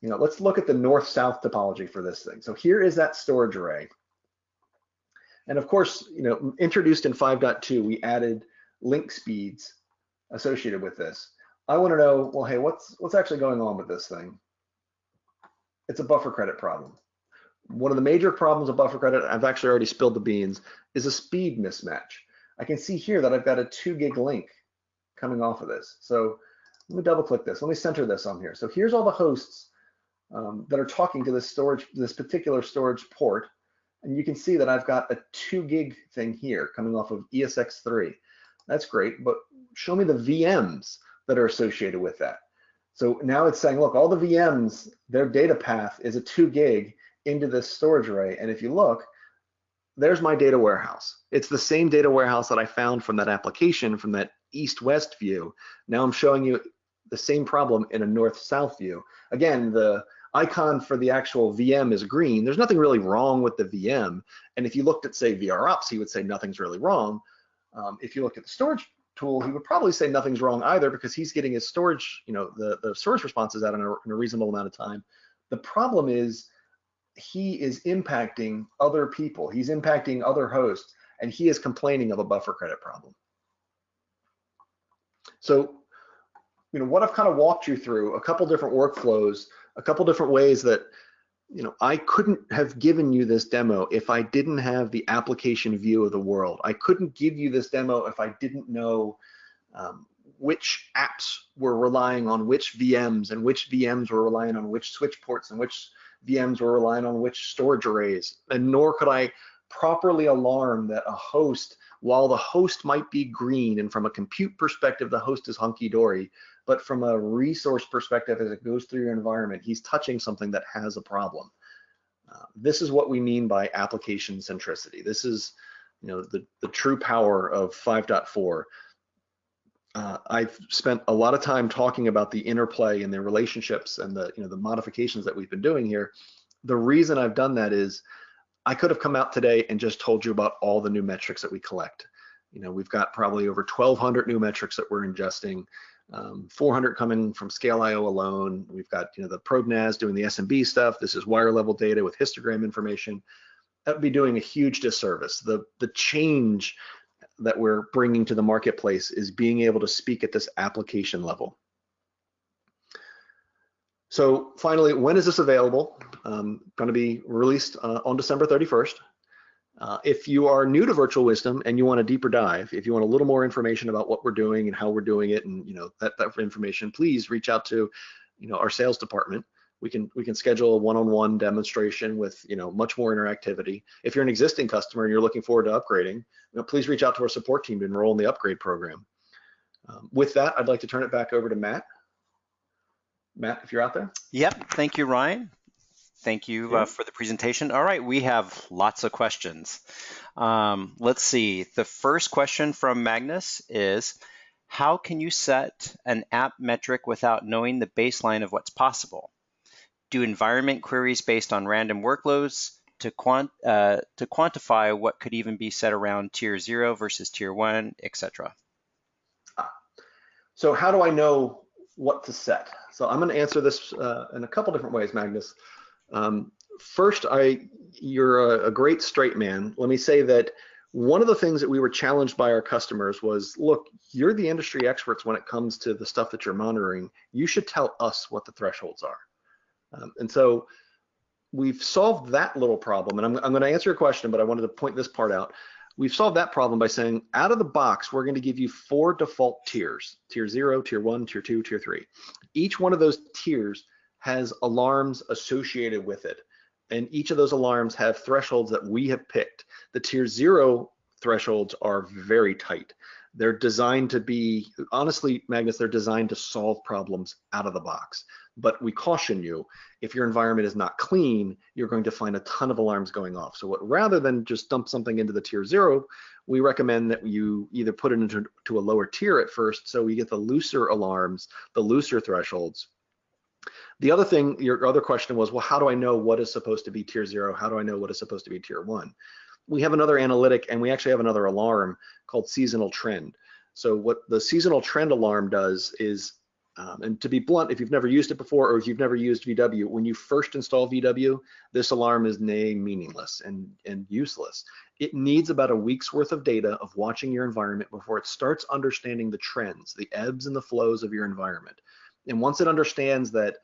let's look at the north-south topology for this thing. So here is that storage array. And of course, introduced in 5.2, we added link speeds associated with this. I want to know, well, hey, what's actually going on with this thing? It's a buffer credit problem. One of the major problems of buffer credit, I've actually already spilled the beans, is a speed mismatch. I can see here that I've got a 2 gig link coming off of this. So let me double click this. Let me center this on here. So here's all the hosts that are talking to this particular storage port. And you can see that I've got a 2 gig thing here coming off of ESX3. That's great, but show me the VMs that are associated with that. So now it's saying, look, all the VMs, their data path is a 2 gig into this storage array. And if you look, there's my data warehouse. It's the same data warehouse that I found from that application, from that east-west view. Now I'm showing you the same problem in a north-south view. Again, the icon for the actual VM is green. There's nothing really wrong with the VM. And if you looked at, say, VROps, he would say nothing's really wrong. If you look at the storage tool, he would probably say nothing's wrong either because he's getting his storage, the storage responses out in a reasonable amount of time. The problem is he is impacting other people. He's impacting other hosts, and he is complaining of a buffer credit problem. So, what I've kind of walked you through, a couple different workflows, a couple different ways that, I couldn't have given you this demo if I didn't have the application view of the world. I couldn't give you this demo if I didn't know which apps were relying on which VMs, and which VMs were relying on which switch ports, and which VMs were relying on which storage arrays. And nor could I properly alarm that a host, while the host might be green, and from a compute perspective, the host is hunky-dory, but from a resource perspective, as it goes through your environment, he's touching something that has a problem. This is what we mean by application centricity. This is, the true power of 5.4. I've spent a lot of time talking about the interplay and the relationships and the modifications that we've been doing here. The reason I've done that is I could have come out today and just told you about all the new metrics that we collect. We've got probably over 1,200 new metrics that we're ingesting, 400 coming from Scale.io alone. We've got the probe NAS doing the SMB stuff. This is wire level data with histogram information. That would be doing a huge disservice. The change that we're bringing to the marketplace is being able to speak at this application level. So finally, when is this available? Going to be released on December 31st. If you are new to Virtual Wisdom and you want a deeper dive, if you want a little more information about what we're doing and how we're doing it, and that information, please reach out to our sales department. We can schedule a one-on-one demonstration with much more interactivity. If you're an existing customer and you're looking forward to upgrading, please reach out to our support team to enroll in the upgrade program. With that, I'd like to turn it back over to Matt. Matt, if you're out there. Yep, thank you, Ryan. Thank you for the presentation. All right, we have lots of questions. Let's see. The first question from Magnus is, how can you set an app metric without knowing the baseline of what's possible? Do environment queries based on random workloads to quantify what could even be set around tier 0 versus tier 1, etc. So how do I know what to set? So I'm going to answer this in a couple different ways, Magnus. First, you're a great straight man. Let me say that one of the things that we were challenged by our customers was, look, you're the industry experts when it comes to the stuff that you're monitoring. You should tell us what the thresholds are. And so we've solved that little problem. And I'm going to answer your question, but I wanted to point this part out. We've solved that problem by saying, out of the box, we're going to give you 4 default tiers: tier 0, tier 1, tier 2, tier 3. Each one of those tiers has alarms associated with it. And each of those alarms have thresholds that we have picked. The tier 0 thresholds are very tight. They're designed to be, honestly, Magnus, they're designed to solve problems out of the box. But we caution you, if your environment is not clean, you're going to find a ton of alarms going off. So rather than just dump something into the tier 0, we recommend that you either put it into a lower tier at first, so we get the looser alarms, the looser thresholds. The other thing, your other question was, well, how do I know what is supposed to be tier 0? How do I know what is supposed to be tier 1? We have another analytic, and we actually have another alarm called seasonal trend. So what the seasonal trend alarm does is, and to be blunt, if you've never used it before, or if you've never used VW, when you first install VW, this alarm is meaningless and useless. It needs about a week's worth of data of watching your environment before it starts understanding the trends, the ebbs and the flows of your environment. And once it understands that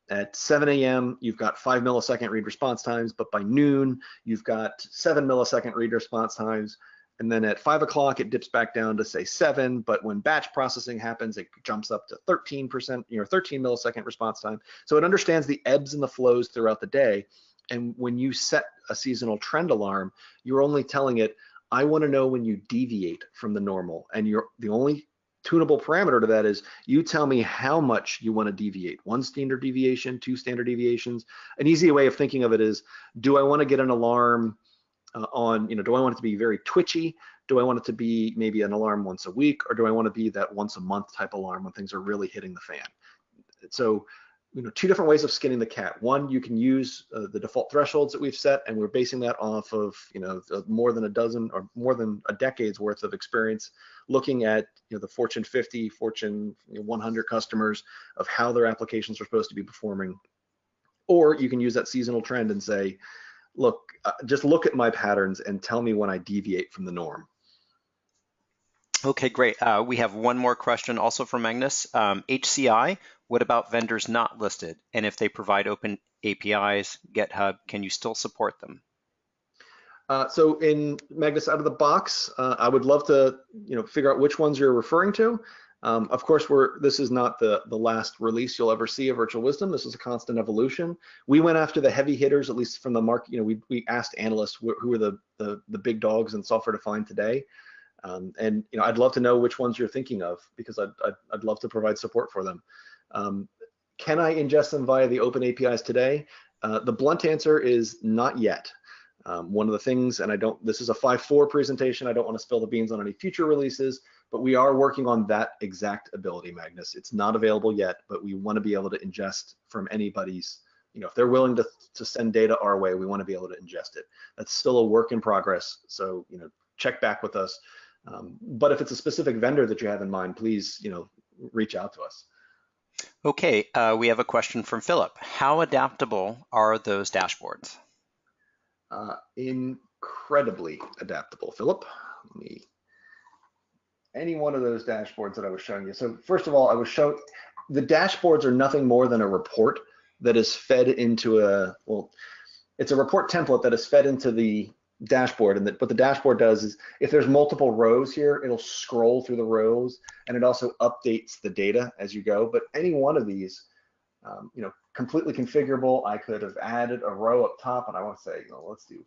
at 7 a.m., you've got 5 millisecond read response times, but by noon, you've got 7 millisecond read response times. And then at 5 o'clock, it dips back down to say 7, but when batch processing happens, it jumps up to 13%, 13 millisecond response time. So it understands the ebbs and the flows throughout the day. And when you set a seasonal trend alarm, you're only telling it, I want to know when you deviate from the normal. And the only tunable parameter to that is you tell me how much you want to deviate. 1 standard deviation, 2 standard deviations. An easy way of thinking of it is, do I want to get an alarm do I want it to be very twitchy? Do I want it to be maybe an alarm once a week? Or do I want to be that once a month type alarm when things are really hitting the fan? So, 2 different ways of skinning the cat. One, you can use the default thresholds that we've set, and we're basing that off of, more than a dozen or more than a decade's worth of experience looking at, the Fortune 50, Fortune 100 customers of how their applications are supposed to be performing. Or you can use that seasonal trend and say, look, just look at my patterns and tell me when I deviate from the norm. Okay, great. We have one more question also from Magnus. HCI, what about vendors not listed? And if they provide open APIs, GitHub, can you still support them? So in Magnus, out of the box, I would love to figure out which ones you're referring to. Of course, this is not the last release you'll ever see of Virtual Wisdom. This is a constant evolution. We went after the heavy hitters, at least from the market. You know, we asked analysts who are the big dogs in software defined today, and you know, I'd love to know which ones you're thinking of, because I'd love to provide support for them. Can I ingest them via the open APIs today? The blunt answer is not yet. One of the things, and this is a 5.4 presentation, I don't want to spill the beans on any future releases, but we are working on that exact ability, Magnus. It's not available yet, but we want to be able to ingest from anybody's, you know, if they're willing to send data our way, we want to be able to ingest it. That's still a work in progress, so, you know, check back with us. But if it's a specific vendor that you have in mind, please, you know, reach out to us. Okay, we have a question from Philip. How adaptable are those dashboards? Incredibly adaptable, Philip. Any one of those dashboards that I was showing you. So first of all, the dashboards are nothing more than a report that is fed into it's a report template that is fed into the dashboard, and what the dashboard does is, if there's multiple rows here, it'll scroll through the rows, and it also updates the data as you go. But any one of these, you know, completely configurable. I could have added a row up top, and I want to say, you know, let's do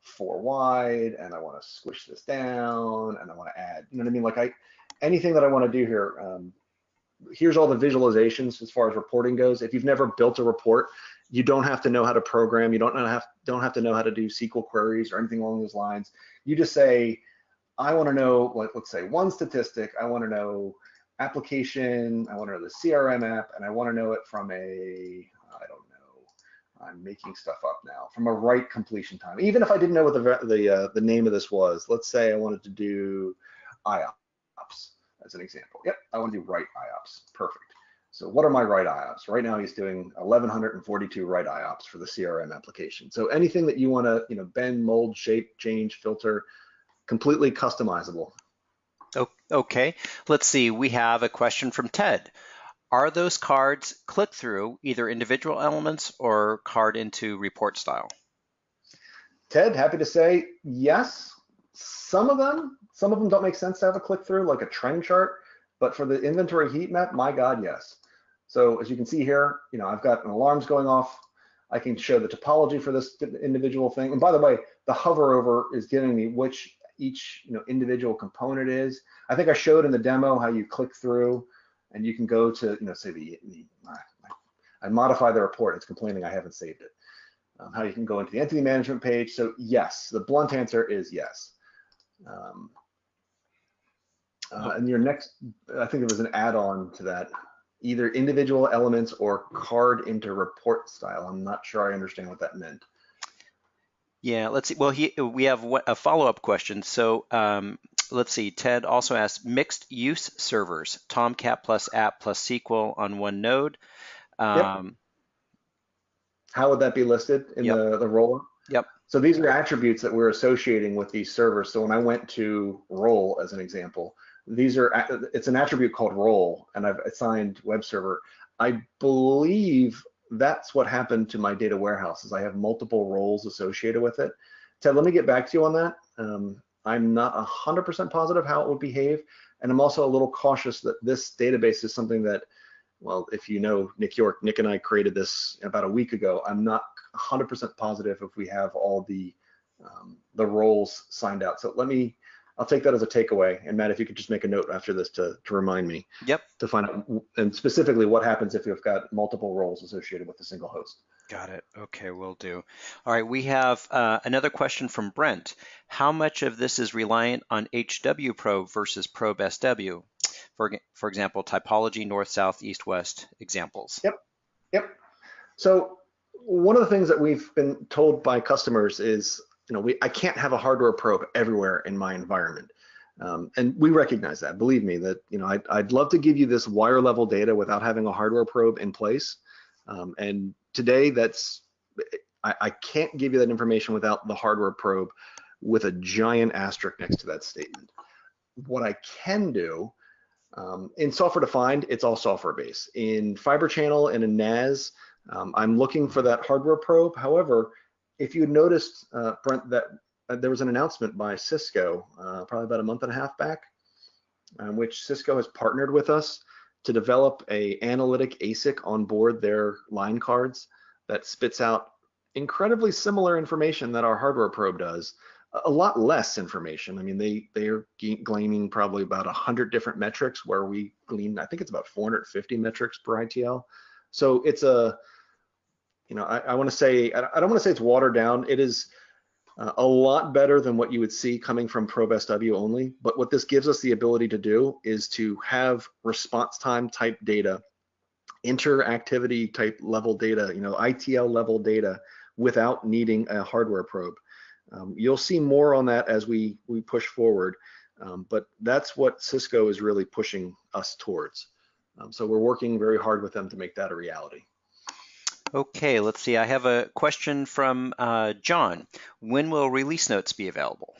4 wide, and I want to squish this down, and I want to add, you know what I mean? Like anything that I want to do here, here's all the visualizations as far as reporting goes. If you've never built a report, you don't have to know how to program. You don't have to know how to do SQL queries or anything along those lines. You just say, I want to know, like, let's say one statistic. I want to know application. I want to know the CRM app, and I want to know it from I don't know. I'm making stuff up now. From a write completion time. Even if I didn't know what the name of this was. Let's say I wanted to do IOPS as an example. Yep, I want to do write IOPS. Perfect. So what are my write IOPS? Right now he's doing 1,142 write IOPS for the CRM application. So anything that you want to, you know, bend, mold, shape, change, filter, completely customizable. Okay, let's see. We have a question from Ted. Are those cards click through either individual elements or card into report style? Ted, happy to say yes. Some of them don't make sense to have a click through, like a trend chart, but for the inventory heat map, my God, yes. So as you can see here, you know, I've got an alarms going off. I can show the topology for this individual thing. And by the way, the hover over is giving me which each, you know, individual component is. I think I showed in the demo how you click through and you can go to, you know, say I modify the report. It's complaining I haven't saved it. How you can go into the entity management page. So yes, the blunt answer is yes. And your next, I think there was an add-on to that, either individual elements or card into report style. I'm not sure I understand what that meant. Yeah, let's see. Well, we have a follow-up question. So let's see. Ted also asked mixed use servers, Tomcat plus app plus SQL on one node. Yep. How would that be listed in the role? Yep. So these are attributes that we're associating with these servers. So when I went to role as an example, it's an attribute called role, and I've assigned web server. I believe that's what happened to my data warehouse, is I have multiple roles associated with it. Ted, let me get back to you on that. I'm not 100% positive how it would behave, and I'm also a little cautious that this database is something that, well, if you know Nick York, Nick and I created this about a week ago. I'm not 100% positive if we have all the roles signed out. So I'll take that as a takeaway. And Matt, if you could just make a note after this to remind me. Yep. To find out, and specifically what happens if you've got multiple roles associated with a single host. Got it. Okay, will do. All right, we have another question from Brent. How much of this is reliant on HW probe versus probe SW? For example, typology, north, south, east, west examples. Yep. So one of the things that we've been told by customers is, you know, I can't have a hardware probe everywhere in my environment. And we recognize that. Believe me, that, you know, I'd love to give you this wire level data without having a hardware probe in place. And today, I can't give you that information without the hardware probe with a giant asterisk next to that statement. What I can do, in software defined, it's all software based. In Fiber Channel and in NAS, I'm looking for that hardware probe. However, if you noticed, Brent, that there was an announcement by Cisco probably about a month and a half back which Cisco has partnered with us to develop a analytic ASIC on board their line cards that spits out incredibly similar information that our hardware probe does. A lot less information. I mean, they are gleaning probably about 100 different metrics, where we glean, I think it's about 450 metrics per ITL. So it's a, I want to say, I don't want to say it's watered down. It is a lot better than what you would see coming from ProbeSW only. But what this gives us the ability to do is to have response time type data, interactivity type level data, ITL level data, without needing a hardware probe. You'll see more on that as we push forward, but that's what Cisco is really pushing us towards. So we're working very hard with them to make that a reality. Okay, let's see. I have a question from John. When will release notes be available?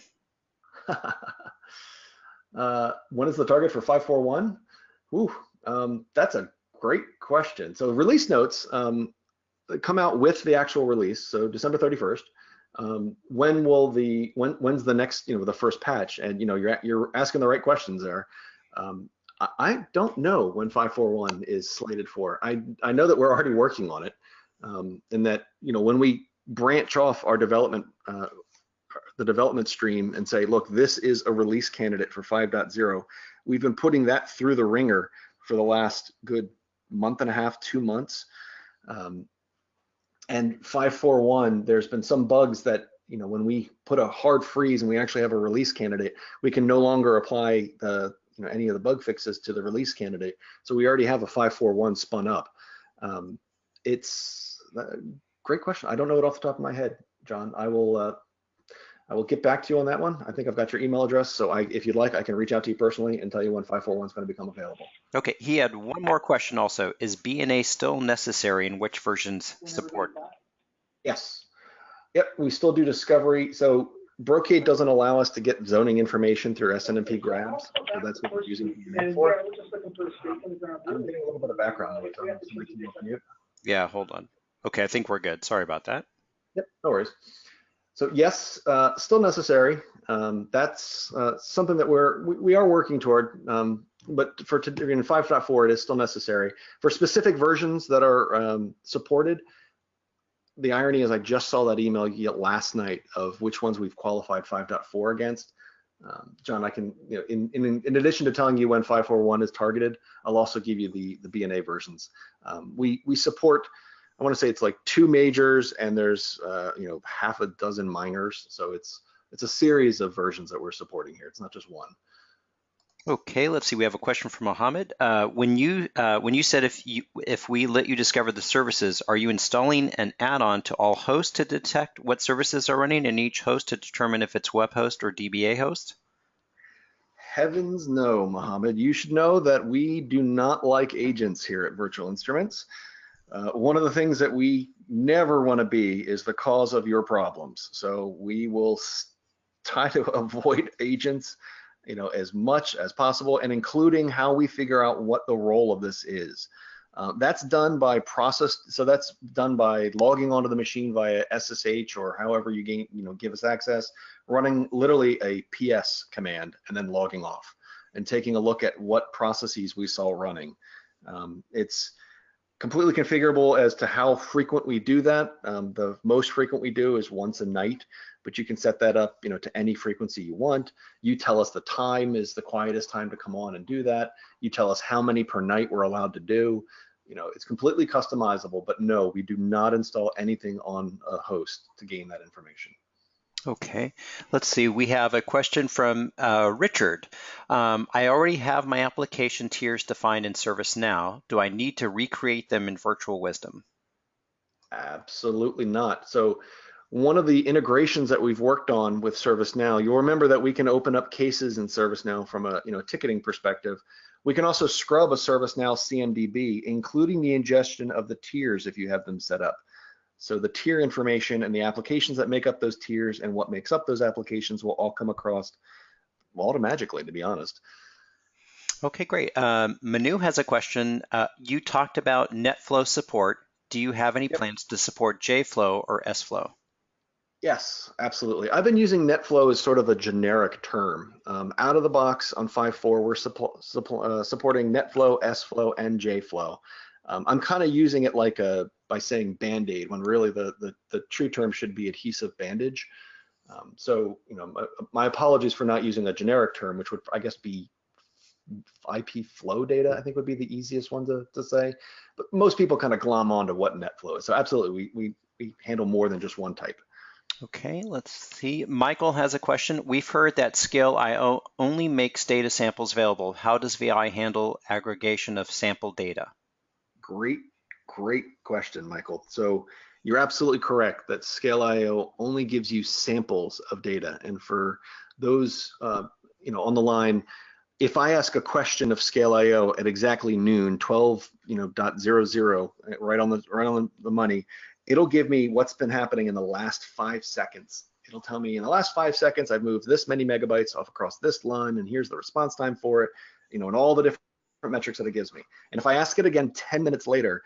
When is the target for 5.4.1? That's a great question. So release notes come out with the actual release, so December 31st. When's the next, the first patch? And you're asking the right questions there. I don't know when 5.4.1 is slated for. I know that we're already working on it, and that when we branch off our development, the development stream, and say, look, this is a release candidate for 5.0. We've been putting that through the ringer for the last good month and a half, 2 months. And 5.4.1, there's been some bugs that, when we put a hard freeze and we actually have a release candidate, we can no longer apply any of the bug fixes to the release candidate. So we already have a 5.4.1 spun up. It's a great question. I don't know it off the top of my head, John. I will get back to you on that one. I think I've got your email address, so if you'd like, I can reach out to you personally and tell you when 5.4.1 is going to become available. Okay, he had one more question also. Is BNA still necessary, and which versions support? Yes. Yep, we still do discovery. So Brocade doesn't allow us to get zoning information through SNMP grabs, so that's what we're using BNA for. I'm getting a little bit of background noise. Somebody can mute. Yeah, hold on. Okay, I think we're good. Sorry about that. Yep, no worries. So yes, still necessary. That's something that we are working toward, but for in 5.4, it is still necessary. For specific versions that are supported, the irony is I just saw that email last night of which ones we've qualified 5.4 against. John, I can, in addition to telling you when 5.4.1 is targeted, I'll also give you the BNA versions. We support, I want to say it's like 2 majors, and there's half a dozen minors. So it's a series of versions that we're supporting here. It's not just one. Okay, let's see. We have a question from Mohammed. When you said if we let you discover the services, are you installing an add-on to all hosts to detect what services are running in each host to determine if it's web host or DBA host? Heavens no, Mohammed. You should know that we do not like agents here at Virtual Instruments. One of the things that we never want to be is the cause of your problems. So we will try to avoid agents, as much as possible, and including how we figure out what the role of this is. That's done by so that's done by logging onto the machine via SSH or however you give us access, running literally a PS command and then logging off and taking a look at what processes we saw running. It's completely configurable as to how frequent we do that. The most frequent we do is once a night, but you can set that up, to any frequency you want. You tell us the time is the quietest time to come on and do that. You tell us how many per night we're allowed to do. It's completely customizable, but no, we do not install anything on a host to gain that information. Okay, let's see. We have a question from Richard. I already have my application tiers defined in ServiceNow. Do I need to recreate them in VirtualWisdom? Absolutely not. So one of the integrations that we've worked on with ServiceNow, you'll remember that we can open up cases in ServiceNow from a ticketing perspective. We can also scrub a ServiceNow CMDB, including the ingestion of the tiers if you have them set up. So the tier information and the applications that make up those tiers and what makes up those applications will all come across automatically, to be honest. Okay, great. Manu has a question. You talked about NetFlow support. Do you have any plans to support JFlow or SFlow? Yes, absolutely. I've been using NetFlow as sort of a generic term. Out of the box on 5.4, we're supporting NetFlow, SFlow, and JFlow. I'm kind of using it like by saying Band-Aid when really the true term should be adhesive bandage. So, my apologies for not using a generic term, which would, I guess, be IP flow data, I think would be the easiest one to say. But most people kind of glom onto what NetFlow is. So absolutely, we handle more than just one type. Okay, let's see. Michael has a question. We've heard that Scale.io only makes data samples available. How does VI handle aggregation of sample data? Great question, Michael. So you're absolutely correct that Scale.io only gives you samples of data. And for those on the line, if I ask a question of Scale.io at exactly noon, 12.00, right on the money, it'll give me what's been happening in the last 5 seconds. It'll tell me in the last 5 seconds, I've moved this many megabytes off across this line, and here's the response time for it, and all the different metrics that it gives me. And if I ask it again 10 minutes later,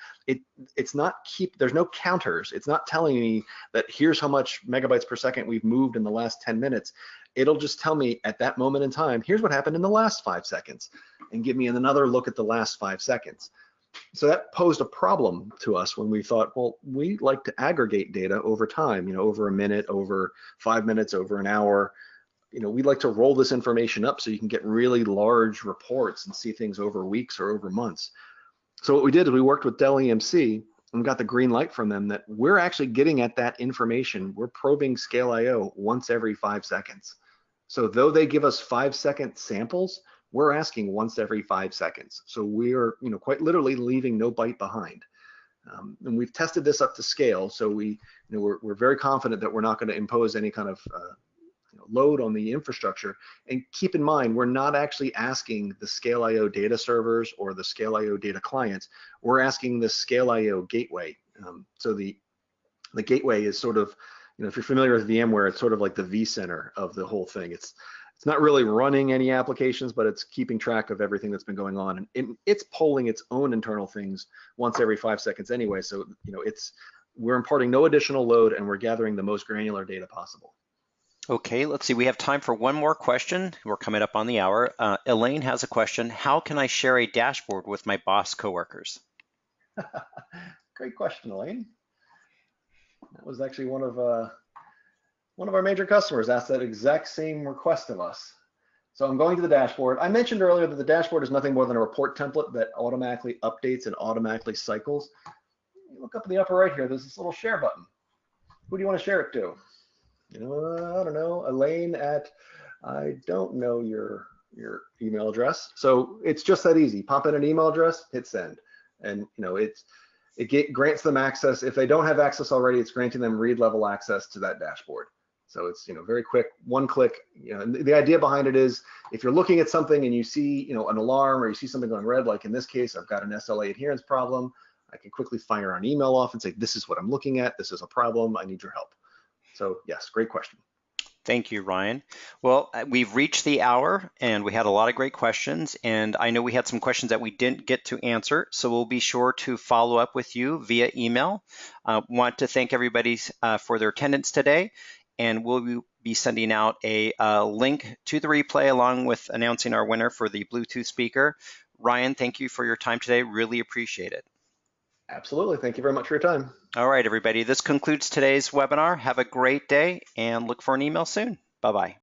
there's no counters. It's not telling me that here's how much megabytes per second we've moved in the last 10 minutes. It'll just tell me at that moment in time, here's what happened in the last 5 seconds, and give me another look at the last 5 seconds. So that posed a problem to us when we thought, well, we like to aggregate data over time, over a minute, over 5 minutes, over an hour. We'd like to roll this information up so you can get really large reports and see things over weeks or over months. So what we did is we worked with Dell EMC and got the green light from them that we're actually getting at that information. We're probing Scale.io once every 5 seconds. So though they give us 5-second samples, we're asking once every 5 seconds. So we're, quite literally leaving no byte behind. And we've tested this up to scale. So we're very confident that we're not going to impose any kind of load on the infrastructure. And keep in mind, we're not actually asking the Scale.io data servers or the Scale.io data clients. We're asking the Scale.io gateway. So the gateway is sort of, if you're familiar with VMware, it's sort of like the vCenter of the whole thing. It's not really running any applications, but it's keeping track of everything that's been going on. And it's polling its own internal things once every 5 seconds anyway. So, we're imparting no additional load and we're gathering the most granular data possible. Okay, let's see. We have time for one more question. We're coming up on the hour. Elaine has a question. How can I share a dashboard with my boss coworkers? Great question, Elaine. That was actually one of our major customers asked that exact same request of us. So I'm going to the dashboard. I mentioned earlier that the dashboard is nothing more than a report template that automatically updates and automatically cycles. You look up in the upper right here, there's this little share button. Who do you want to share it to? I don't know, Elaine at, I don't know your email address. So it's just that easy. Pop in an email address, hit send. And it grants them access. If they don't have access already, it's granting them read level access to that dashboard. So it's very quick, one click. And the idea behind it is if you're looking at something and you see an alarm or you see something going red, like in this case, I've got an SLA adherence problem, I can quickly fire an email off and say, this is what I'm looking at, this is a problem, I need your help. So yes, great question. Thank you, Ryan. Well, we've reached the hour and we had a lot of great questions, and I know we had some questions that we didn't get to answer, so we'll be sure to follow up with you via email. Want to thank everybody for their attendance today, and we'll be sending out a link to the replay along with announcing our winner for the Bluetooth speaker. Ryan, thank you for your time today. Really appreciate it. Absolutely. Thank you very much for your time. All right, everybody. This concludes today's webinar. Have a great day and look for an email soon. Bye-bye.